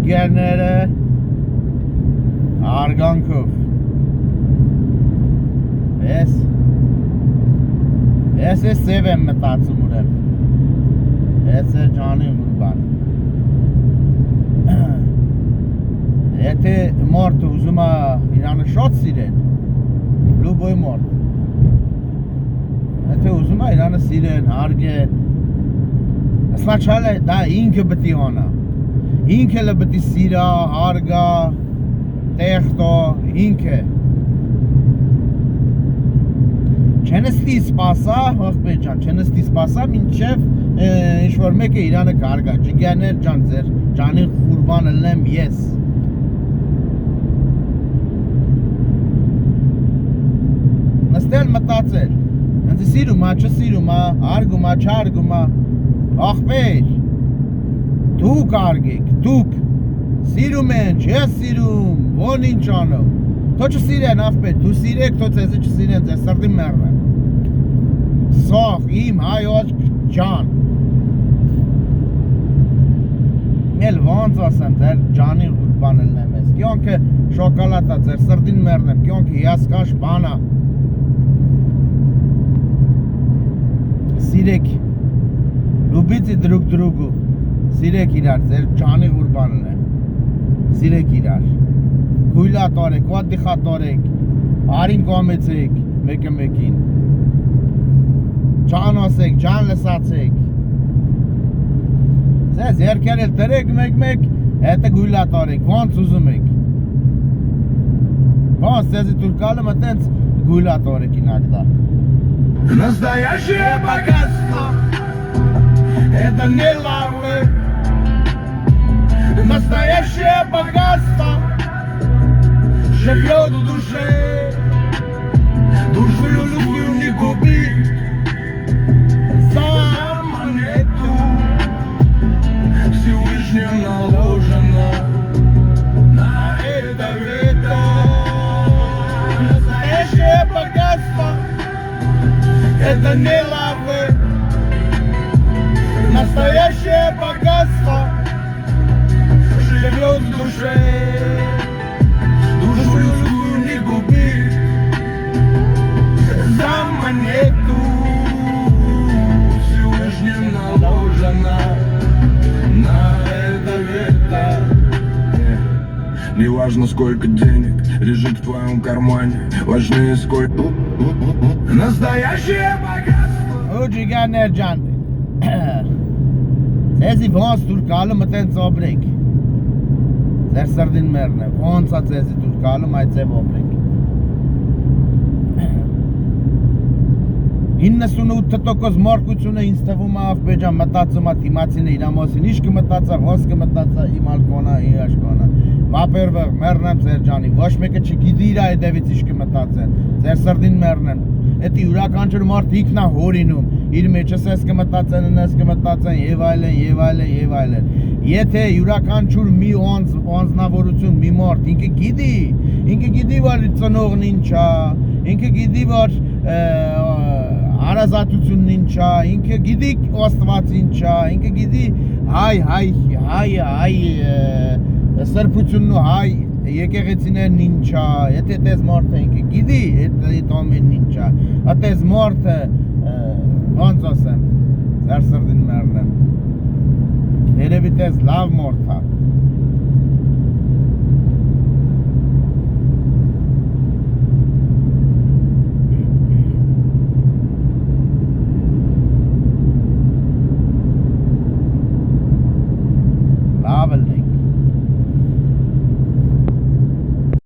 ջիգերները արգանքով ես սև եմ մտածում ուրեմ ես է ջանի ուրբան եթե մորդ ուզում է իրանը շոտ սիրեն լուբոյ մորդ եթե ուզում է իրանը սիրեն, հարգեն սնաչալը դա ինքը բտի անա ինքը լը բտի սիրա, հարգա տեխտո, ինքը չենստի սպասա, հողպետ ջան, չենստի սպասա մինչև ինչ-որ մեկը իրանը կարգա ջիգերներ ջան, ձեր ջանի խուրբան ըլնեմ ես նստել մտածել Ընձի սիրում է, չսիրում է, արգում է, չարգում է Աղբեր Դուք արգեք, դուք Սիրում են, չես սիրում, ոն ինչ անով Թո չսիրեն աղբեր, դու սիրեք, թո ծեզի չսիրեն, ձեր սրդի մերն Սող, իմ հայոց ջան Էլ ոնց ասեմ, ձեր ջանի ուրբան ելնեմ ես Կյոնքը շոկալատա, ձեր սրդին մերն եմ, կյոնքը հիասկաշ բանա Սիրեք, լուբիցի դրուկ դրուգու, սիրեք իրար, ձեր ջանի ուրբանն է, սիրեք իրար, գույլա տորեք, ոտդիխա տորեք, արին կոմեցեք, մեկը մեկին, ջան ասեք, ջան լսացեք, ձեզ երկեր էլ տրեք մեկ, հետը գույլա տորեք, ոնց ուզում եք, ոնց ձեզի տուրկալը մտենց գույլա տորեք ինագդա, Настоящее богатство Это не лавры Настоящее богатство Живет в душе Душу людью не губи За монету Всевышним наложено На это вето Настоящее богатство Это не лавы, настоящее богатство живет в душе, душу людскую не губи, за монету Всевышним наложено на это вето. Неважно сколько денег лежит в твоем кармане, важнее сколько Настоящее богатство Ու ջիգաներ ջան Ձեզի ոնց դուր կալում մտեն ծոբրեք Ձեր սրդին մերն է Ոնց է ձեզի դուր կալում այդ ձև ոբրեք 98% մարկությունը ինձ թվում է աղբեջան մտածում է թիմացին է իրամոսին Ինչ կմտածա, ոնց կմտածա իմ ալկոնա, իր աշկոնա Վապերվեղ մերն եմ ձեր ջանի Ոչ մեկը չգիտի իր այդևից ինչ կմտածեն Ձեր սրդին մերն են Էդի յուրականչուր մարդ իքնա հորինում Իր մեջս ես կմտածեն, նես կմտածեն և այլեն Եթե յուրականչուր մի անձնավորություն, մի մարդ Ինքը գիտի որ ծնողն ինչա Ինքը գիտի որ հարազատությունն ինչա Ինքը գիտի ոստված ինչա Ինքը գիտի հայ սրբությունն ու հայ եկեղեցիներն ինչա, եթե տես մարդը ինքը գիտի, այդ ամենն ինչա, տես մարդը, ոնց ասեմ, ձեր սրդին մերն եմ, երևի տես լավ մարդ է,